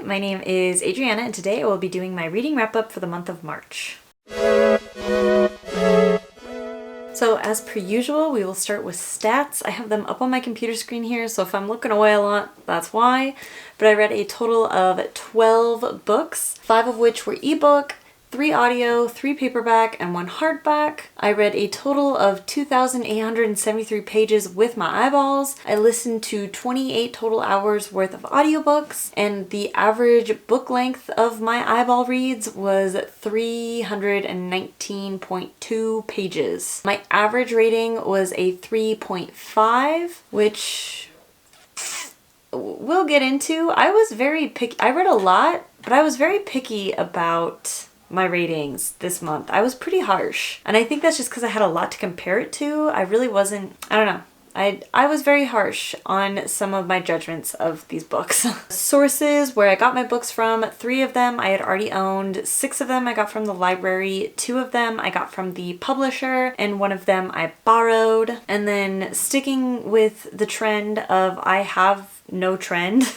Hi, my name is Adriana and today I will be doing my reading wrap-up for the month of March. So as per usual, we will start with stats. I have them up on my computer screen here, so if I'm looking away a lot, that's why. But I read a total of 12 books, 5 of which were ebook, 3 audio, 3 paperback, and 1 hardback. I read a total of 2,873 pages with my eyeballs. I listened to 28 total hours worth of audiobooks, and the average book length of my eyeball reads was 319.2 pages. My average rating was a 3.5, which we'll get into. I was very picky. I read a lot, but I was very picky about my ratings this month. I was pretty harsh. And I think that's just because I had a lot to compare it to. I really wasn't, I don't know. I was very harsh on some of my judgments of these books. Sources where I got my books from, 3 of them I had already owned, 6 of them I got from the library, 2 of them I got from the publisher, and 1 of them I borrowed. And then sticking with the trend of I have no trend,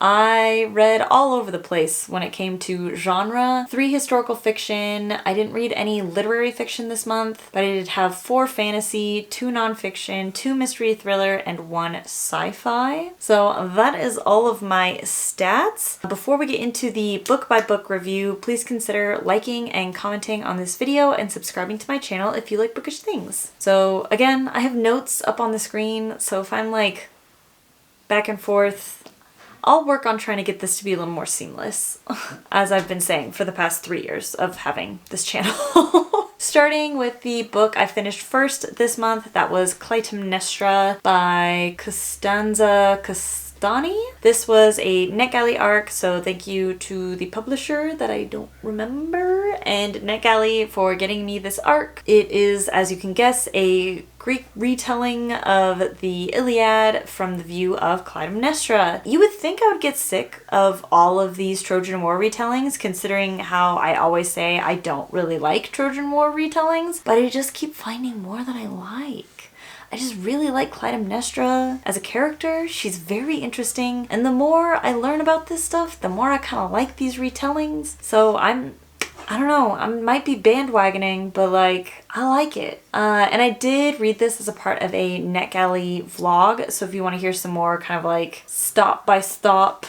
I read all over the place when it came to genre. 3 historical fiction. I didn't read any literary fiction this month, but I did have 4 fantasy, 2 nonfiction, 2 mystery thriller, and 1 sci-fi. So that is all of my stats. Before we get into the book by book review, please consider liking and commenting on this video and subscribing to my channel if you like bookish things. So again, I have notes up on the screen, so if I'm like back and forth, I'll work on trying to get this to be a little more seamless, as I've been saying for the past 3 years of having this channel. Starting with the book I finished first this month, that was Clytemnestra by Costanza Castani. This was a NetGalley arc, so thank you to the publisher that I don't remember, and NetGalley for getting me this arc. It is, as you can guess, a Greek retelling of the Iliad from the view of Clytemnestra. You would think I would get sick of all of these Trojan War retellings, considering how I always say I don't really like Trojan War retellings, but I just keep finding more that I like. I just really like Clytemnestra as a character. She's very interesting, and the more I learn about this stuff, the more I kind of like these retellings. So I don't know, I might be bandwagoning, but like, I like it. And I did read this as a part of a NetGalley vlog, so if you want to hear some more kind of like stop-by-stop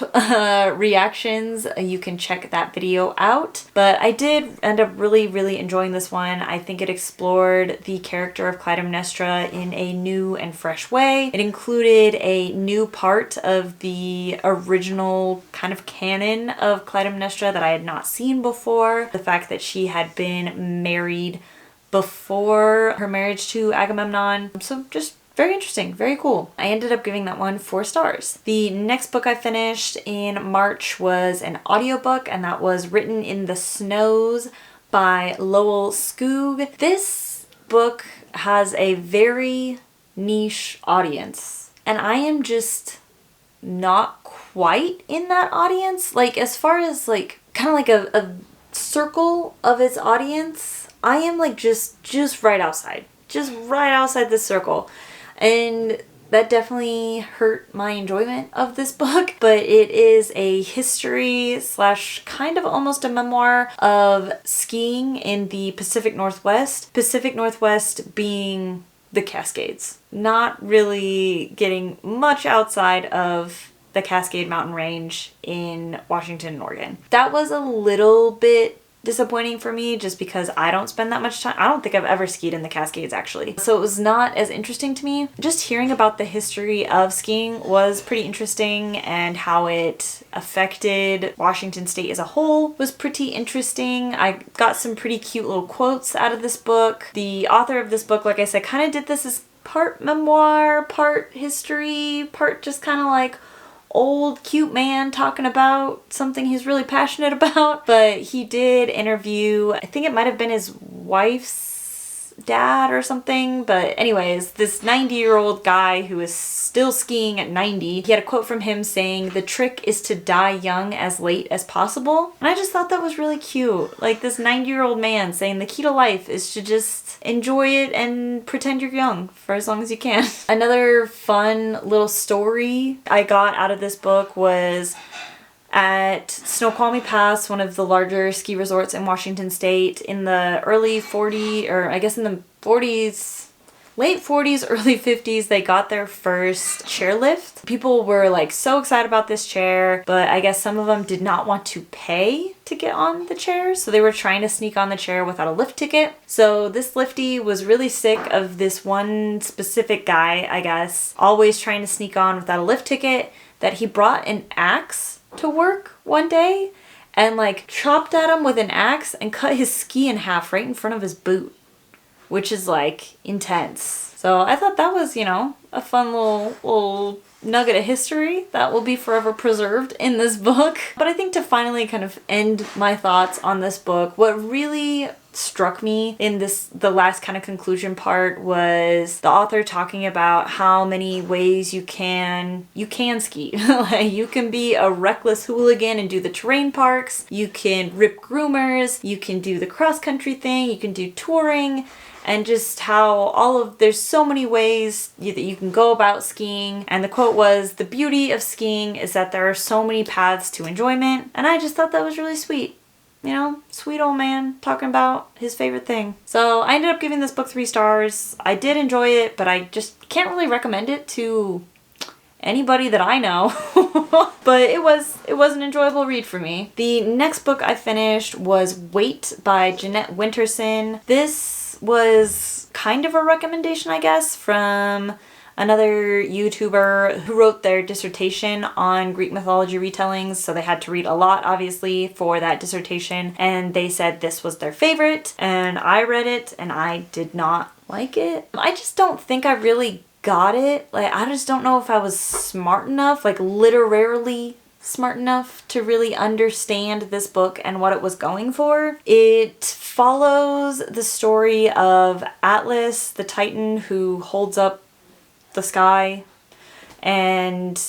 reactions, you can check that video out. But I did end up really enjoying this one. I think it explored the character of Clytemnestra in a new and fresh way. It included a new part of the original kind of canon of Clytemnestra that I had not seen before. The fact that she had been married before her marriage to Agamemnon. So just very interesting, very cool. I ended up giving that one 4 stars. The next book I finished in March was an audiobook, and that was Written in the Snows by Lowell Skoog. This book has a very niche audience, and I am just not quite in that audience. Like, as far as like kind of like a circle of its audience, I am like just right outside this circle, and that definitely hurt my enjoyment of this book. But it is a history slash kind of almost a memoir of skiing in the Pacific Northwest being the Cascades, not really getting much outside of the Cascade Mountain Range in Washington and Oregon. That was a little bit disappointing for me just because I don't spend that much time. I don't think I've ever skied in the Cascades actually. So it was not as interesting to me. Just hearing about the history of skiing was pretty interesting, and how it affected Washington State as a whole was pretty interesting. I got some pretty cute little quotes out of this book. The author of this book, like I said, kind of did this as part memoir, part history, part just kind of like old cute man talking about something he's really passionate about. But he did interview, I think it might have been his wife's dad or something, but anyways, this 90-year-old guy who is still skiing at 90, he had a quote from him saying, "The trick is to die young as late as possible." And I just thought that was really cute. Like, this 90-year-old man saying the key to life is to just enjoy it and pretend you're young for as long as you can. Another fun little story I got out of this book was at Snoqualmie Pass, one of the larger ski resorts in Washington State, in the early 40s, or I guess in the 40s, late 40s, early 50s, they got their first chairlift. People were like so excited about this chair, but I guess some of them did not want to pay to get on the chair, so they were trying to sneak on the chair without a lift ticket. So this lifty was really sick of this one specific guy, I guess, always trying to sneak on without a lift ticket, that he brought an axe to work one day and like chopped at him with an axe and cut his ski in half right in front of his boot, which is like intense. So I thought that was, a fun little nugget of history that will be forever preserved in this book. But I think to finally kind of end my thoughts on this book, what really struck me in the last kind of conclusion part was the author talking about how many ways you can ski. Like, you can be a reckless hooligan and do the terrain parks, you can rip groomers, you can do the cross country thing, you can do touring, and just how there's so many ways that you can go about skiing. And the quote was, "The beauty of skiing is that there are so many paths to enjoyment." And I just thought that was really sweet. Sweet old man talking about his favorite thing. So I ended up giving this book 3 stars. I did enjoy it, but I just can't really recommend it to anybody that I know. But it was an enjoyable read for me. The next book I finished was Wait by Jeanette Winterson. This was kind of a recommendation, I guess, from another YouTuber who wrote their dissertation on Greek mythology retellings, so they had to read a lot, obviously, for that dissertation, and they said this was their favorite, and I read it, and I did not like it. I just don't think I really got it. Like, I just don't know if I was smart enough, like literarily smart enough to really understand this book and what it was going for. It follows the story of Atlas, the Titan who holds up the sky, and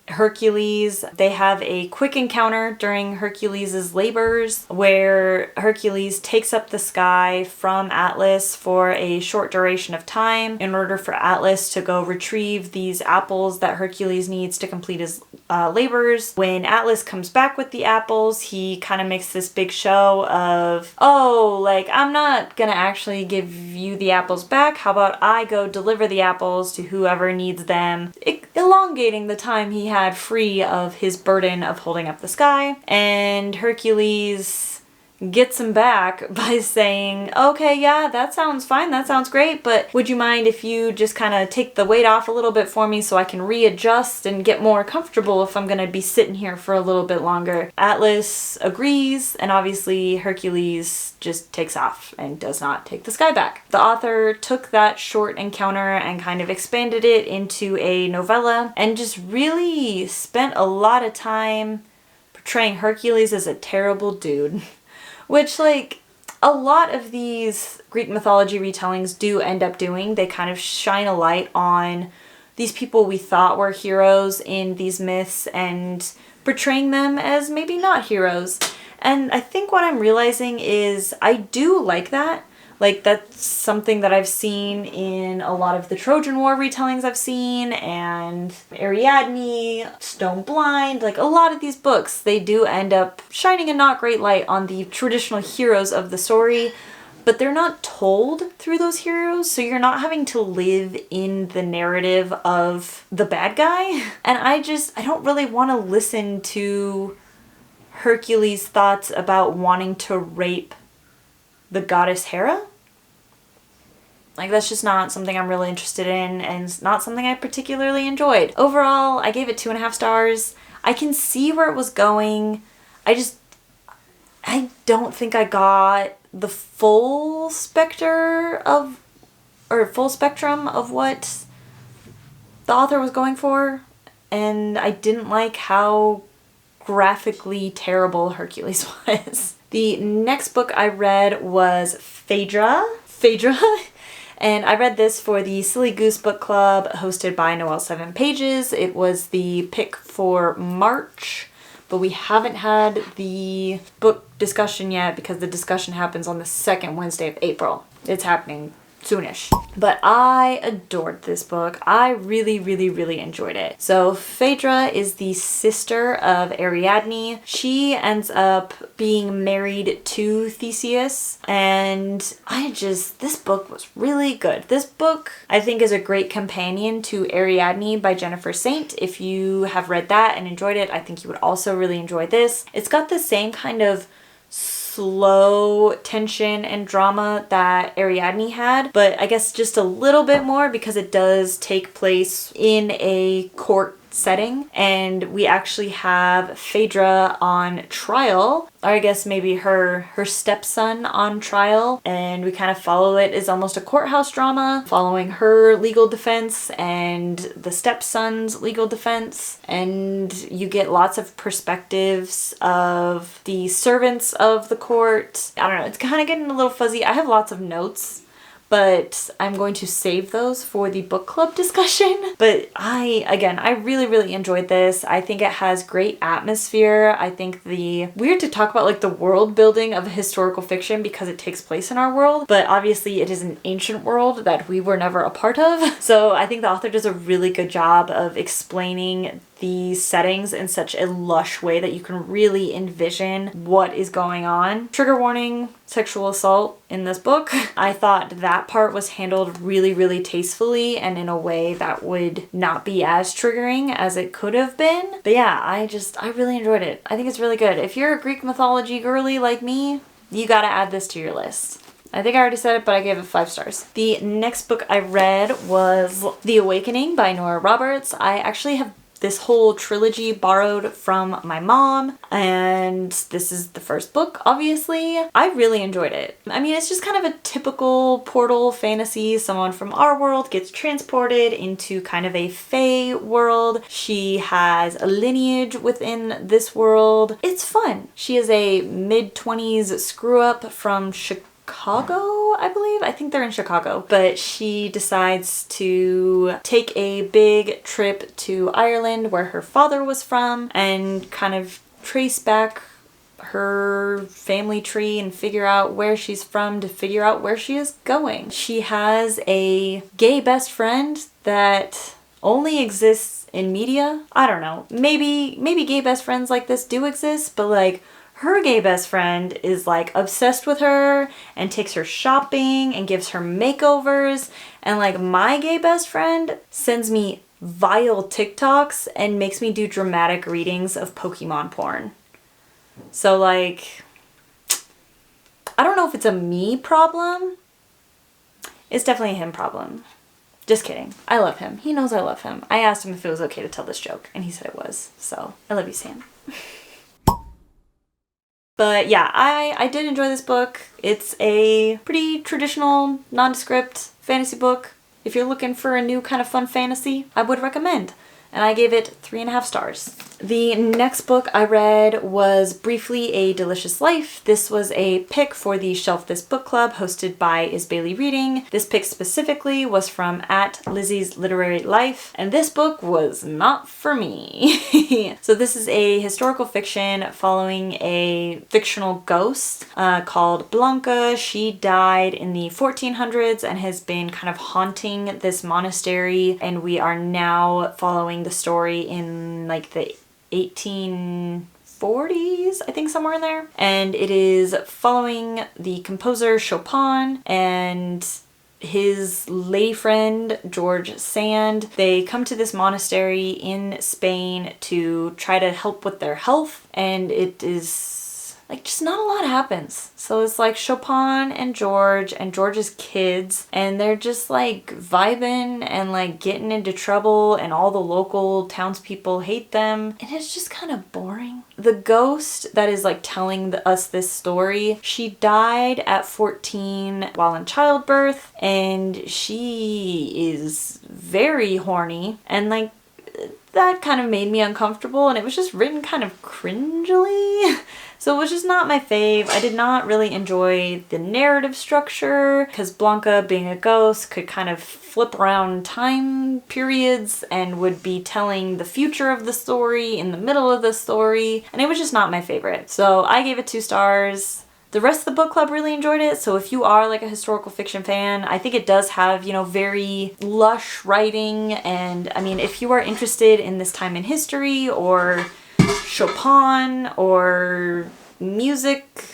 Hercules. They have a quick encounter during Hercules' labors where Hercules takes up the sky from Atlas for a short duration of time in order for Atlas to go retrieve these apples that Hercules needs to complete his labors. When Atlas comes back with the apples, he kind of makes this big show of, oh, like, I'm not gonna actually give you the apples back. How about I go deliver the apples to whoever needs them? Elongating the time he had free of his burden of holding up the sky. And Hercules gets him back by saying, okay, yeah, that sounds fine, that sounds great, but would you mind if you just kind of take the weight off a little bit for me so I can readjust and get more comfortable if I'm gonna be sitting here for a little bit longer? Atlas agrees, and obviously Hercules just takes off and does not take the sky back. The author took that short encounter and kind of expanded it into a novella and just really spent a lot of time portraying Hercules as a terrible dude. Which, like, a lot of these Greek mythology retellings do end up doing. They kind of shine a light on these people we thought were heroes in these myths and portraying them as maybe not heroes. And I think what I'm realizing is I do like that. Like, that's something that I've seen in a lot of the Trojan War retellings I've seen, and Ariadne, Stone Blind, like a lot of these books, they do end up shining a not great light on the traditional heroes of the story, but they're not told through those heroes, so you're not having to live in the narrative of the bad guy. And I don't really want to listen to Hercules' thoughts about wanting to rape the goddess Hera. Like, that's just not something I'm really interested in, and it's not something I particularly enjoyed. Overall, I gave it 2.5 stars. I can see where it was going. I don't think I got the full spectrum of what the author was going for, and I didn't like how graphically terrible Hercules was. The next book I read was Phaedra, and I read this for the Silly Goose Book Club hosted by Noelle 7 Pages. It was the pick for March, but we haven't had the book discussion yet because the discussion happens on the second Wednesday of April. It's happening soonish. But I adored this book. I really, really, really enjoyed it. So Phaedra is the sister of Ariadne. She ends up being married to Theseus, and this book was really good. This book, I think, is a great companion to Ariadne by Jennifer Saint. If you have read that and enjoyed it, I think you would also really enjoy this. It's got the same kind of slow tension and drama that Ariadne had, but I guess just a little bit more because it does take place in a court setting, and we actually have Phaedra on trial, or I guess maybe her stepson on trial, and we kind of follow it as almost a courthouse drama, following her legal defense and the stepson's legal defense, and you get lots of perspectives of the servants of the court. I don't know, it's kind of getting a little fuzzy. I have lots of notes, but I'm going to save those for the book club discussion. But I really, really enjoyed this. I think it has great atmosphere. I think weird to talk about like the world building of historical fiction because it takes place in our world, but obviously it is an ancient world that we were never a part of. So I think the author does a really good job of explaining the settings in such a lush way that you can really envision what is going on. Trigger warning, sexual assault in this book. I thought that part was handled really, really tastefully and in a way that would not be as triggering as it could have been. But yeah, I really enjoyed it. I think it's really good. If you're a Greek mythology girly like me, you gotta add this to your list. I think I already said it, but I gave it 5 stars. The next book I read was The Awakening by Nora Roberts. I actually have this whole trilogy borrowed from my mom, and this is the first book, obviously. I really enjoyed it. I mean, it's just kind of a typical portal fantasy. Someone from our world gets transported into kind of a fae world. She has a lineage within this world. It's fun. She is a mid-20s screw-up from Chicago, I believe. I think they're in Chicago. But she decides to take a big trip to Ireland, where her father was from, and kind of trace back her family tree and figure out where she's from to figure out where she is going. She has a gay best friend that only exists in media. I don't know. Maybe gay best friends like this do exist, but like her gay best friend is like obsessed with her and takes her shopping and gives her makeovers. And like my gay best friend sends me vile TikToks and makes me do dramatic readings of Pokemon porn. So like, I don't know if it's a me problem. It's definitely a him problem. Just kidding. I love him. He knows I love him. I asked him if it was okay to tell this joke, and he said it was. So I love you, Sam. But yeah, I did enjoy this book. It's a pretty traditional, nondescript fantasy book. If you're looking for a new kind of fun fantasy, I would recommend. And I gave it 3.5 stars. The next book I read was Briefly a Delicious Life. This was a pick for the Shelf This Book Club hosted by Is Bailey Reading. This pick specifically was from @Lizzie's Literary Life, and this book was not for me. So this is a historical fiction following a fictional ghost called Blanca. She died in the 1400s and has been kind of haunting this monastery, and we are now following the story in like the 1840s, I think, somewhere in there. And it is following the composer Chopin and his lay friend George Sand. They come to this monastery in Spain to try to help with their health, and it is like just not a lot happens. So it's like Chopin and George's kids, and they're just like vibing and like getting into trouble, and all the local townspeople hate them, and it's just kind of boring. The ghost that is like telling us this story, she died at 14 while in childbirth, and she is very horny, and like that kind of made me uncomfortable, and it was just written kind of cringily. So it was just not my fave. I did not really enjoy the narrative structure because Blanca, being a ghost, could kind of flip around time periods and would be telling the future of the story in the middle of the story, and it was just not my favorite. So I gave it 2 stars. The rest of the book club really enjoyed it, so if you are like a historical fiction fan, I think it does have, you know, very lush writing, and I mean, if you are interested in this time in history, or Chopin, or music,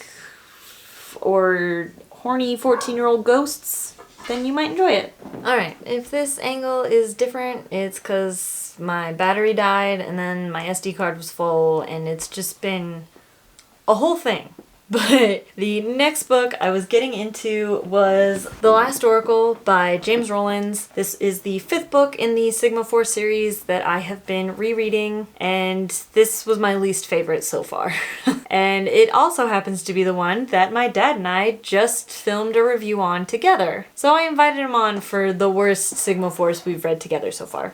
or horny 14-year-old ghosts, then you might enjoy it. Alright, if this angle is different, it's because my battery died, and then my SD card was full, and it's just been a whole thing. But the next book I was getting into was The Last Oracle by James Rollins. This is the 5th book in the Sigma Force series that I have been rereading, and this was my least favorite so far. And it also happens to be the one that my dad and I just filmed a review on together. So I invited him on for the worst Sigma Force we've read together so far.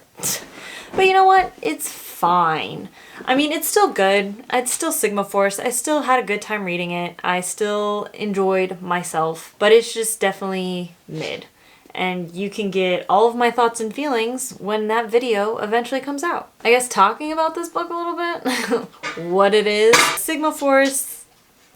But you know what? It's fine. I mean, it's still good. It's still Sigma Force. I still had a good time reading it. I still enjoyed myself, but it's just definitely mid. And you can get all of my thoughts and feelings when that video eventually comes out. I guess talking about this book a little bit, what it is. Sigma Force,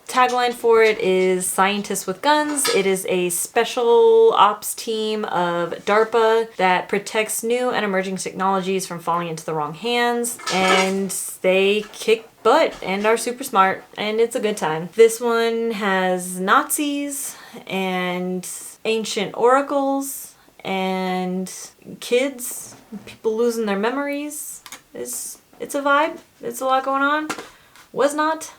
tagline for it is Scientists with Guns. It is a special ops team of DARPA that protects new and emerging technologies from falling into the wrong hands. And they kick butt and are super smart, and it's a good time. This one has Nazis and ancient oracles and kids, people losing their memories. It's a vibe. It's a lot going on. Was not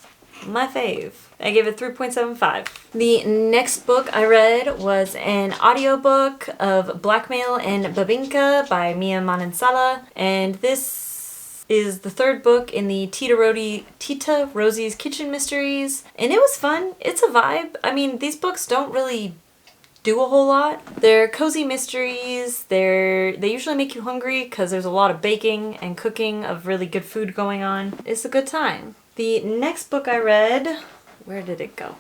my fave. I gave it 3.75. The next book I read was an audiobook of Blackmail and Bibingka by Mia Manansala, and this is the 3rd book in the Tita Rosie's Kitchen Mysteries, and it was fun. It's a vibe. I mean, these books don't really do a whole lot. They're cozy mysteries. They usually make you hungry because there's a lot of baking and cooking of really good food going on. It's a good time. The next book I read, where did it go?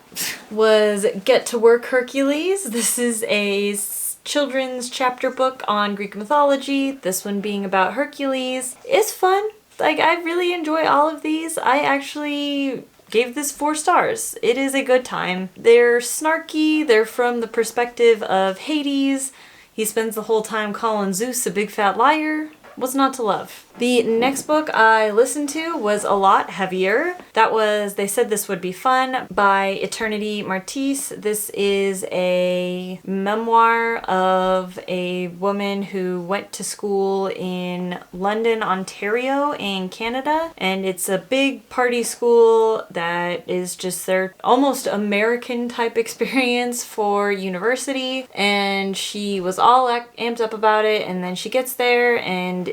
Was Get to Work, Hercules. This is a children's chapter book on Greek mythology, this one being about Hercules. It's fun. Like, I really enjoy all of these. I actually gave this 4 stars. It is a good time. They're snarky. They're from the perspective of Hades. He spends the whole time calling Zeus a big fat liar. What's not to love? The next book I listened to was a lot heavier. That was They Said This Would Be Fun by Eternity Martise. This is a memoir of a woman who went to school in London, Ontario in Canada. And it's a big party school that is just their almost American type experience for university. And she was all amped up about it, and then she gets there, and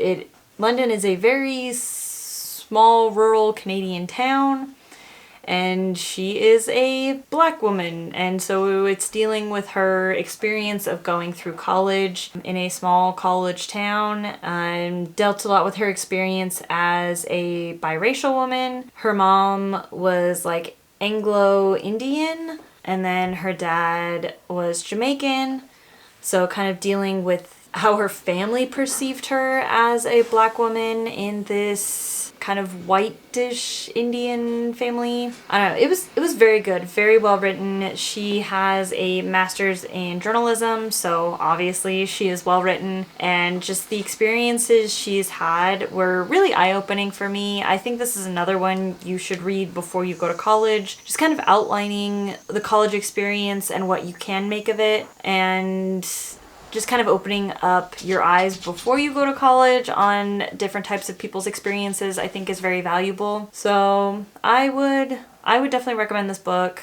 London is a very small rural Canadian town, and she is a black woman, and so it's dealing with her experience of going through college in a small college town, and dealt a lot with her experience as a biracial woman. Her mom was like Anglo-Indian, and then her dad was Jamaican, so kind of dealing with how her family perceived her as a black woman in this kind of whitish Indian family. I don't know. It was very good, very well written. She has a master's in journalism, so obviously she is well written, and just the experiences she's had were really eye-opening for me. I think this is another one you should read before you go to college, just kind of outlining the college experience and what you can make of it, and just kind of opening up your eyes before you go to college on different types of people's experiences, I think is very valuable. So I would definitely recommend this book.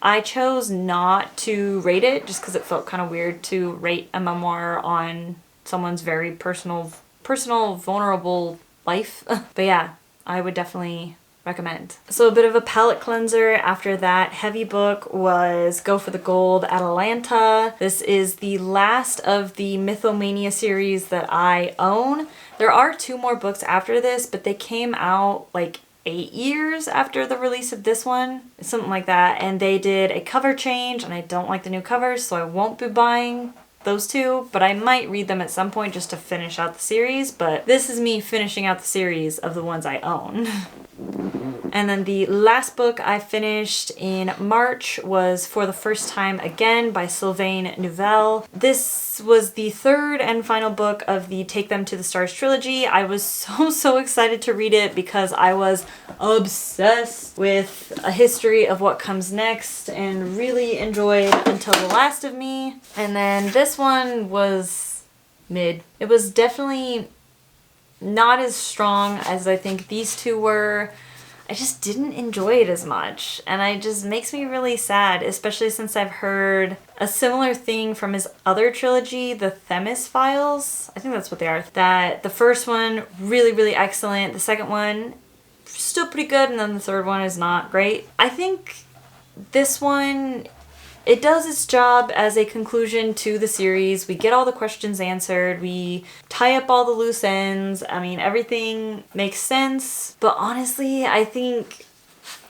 I chose not to rate it just because it felt kind of weird to rate a memoir on someone's very personal, vulnerable life. But yeah, I would definitely recommend. So a bit of a palate cleanser after that heavy book was Go for the Gold, Atalanta. This is the last of the Mythomania series that I own. There are 2 more books after this, but they came out like 8 years after the release of this one, something like that, and they did a cover change, and I don't like the new covers, so I won't be buying those two, but I might read them at some point just to finish out the series, but this is me finishing out the series of the ones I own. And then the last book I finished in March was For the First Time Again by Sylvain Neuvel. This was the third and final book of the Take Them to the Stars trilogy. I was so excited to read it because I was obsessed with a history of what comes next and really enjoyed Until the Last of Me. And then this one was mid. It was definitely not as strong as I think these two were. I just didn't enjoy it as much, and it just makes me really sad, especially since I've heard a similar thing from his other trilogy, the Themis Files. I think that's what they are. That the first one, really excellent. The second one, still pretty good, and then the third one is not great. I think this one, it does its job as a conclusion to the series. We get all the questions answered. We tie up all the loose ends. I mean, everything makes sense. But honestly, I think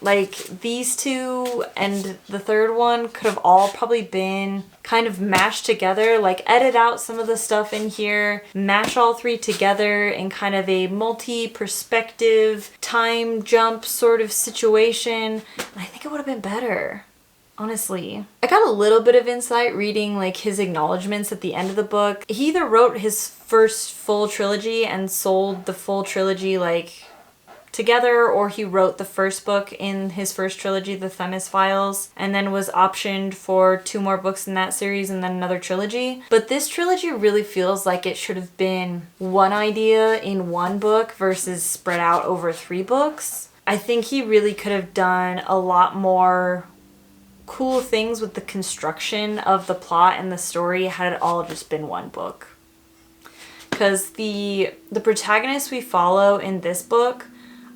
like these two and the third one could have all probably been kind of mashed together. Like edit out some of the stuff in here, mash all three together in kind of a multi-perspective time jump sort of situation. And I think it would have been better. Honestly. I got a little bit of insight reading like his acknowledgements at the end of the book. He either wrote his first full trilogy and sold the full trilogy like together, or he wrote the first book in his first trilogy, the Themis Files, and then was optioned for 2 more books in that series and then another trilogy. But this trilogy really feels like it should have been one idea in one book versus spread out over 3 books. I think he really could have done a lot more cool things with the construction of the plot and the story had it all just been one book. Because the protagonist we follow in this book,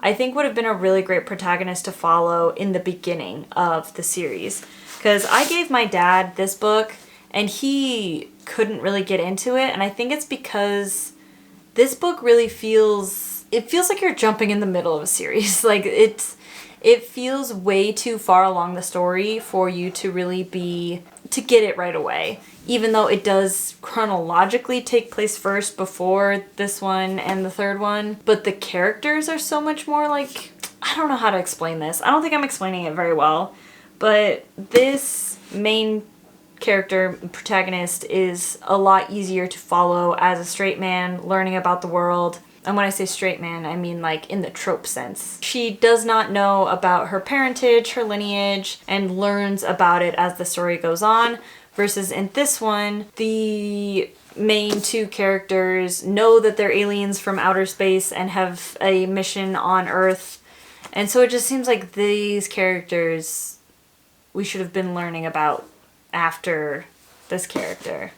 I think would have been a really great protagonist to follow in the beginning of the series. Because I gave my dad this book and he couldn't really get into it, and I think it's because this book really feels like you're jumping in the middle of a series. Like it feels way too far along the story for you to really to get it right away. Even though it does chronologically take place first before this one and the third one. But the characters are so much more like, I don't know how to explain this. I don't think I'm explaining it very well. But this main character, protagonist, is a lot easier to follow as a straight man learning about the world. And when I say straight man, I mean like in the trope sense. She does not know about her parentage, her lineage, and learns about it as the story goes on. Versus in this one, the main 2 characters know that they're aliens from outer space and have a mission on Earth. And so it just seems like these characters we should have been learning about after this character.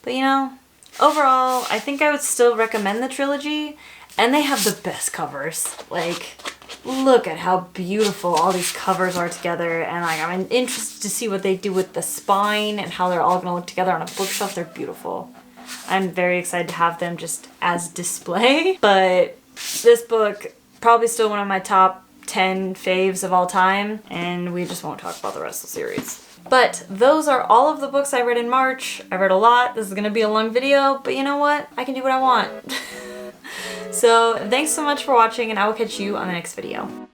But you know, overall, I think I would still recommend the trilogy, and they have the best covers. Like, look at how beautiful all these covers are together, and like I'm interested to see what they do with the spine and how they're all gonna look together on a bookshelf. They're beautiful. I'm very excited to have them just as display. But this book, probably still one of my top 10 faves of all time, and we just won't talk about the rest of the series. But those are all of the books I read in March. I read a lot. This is going to be a long video, but you know what? I can do what I want. So thanks so much for watching, and I will catch you on the next video.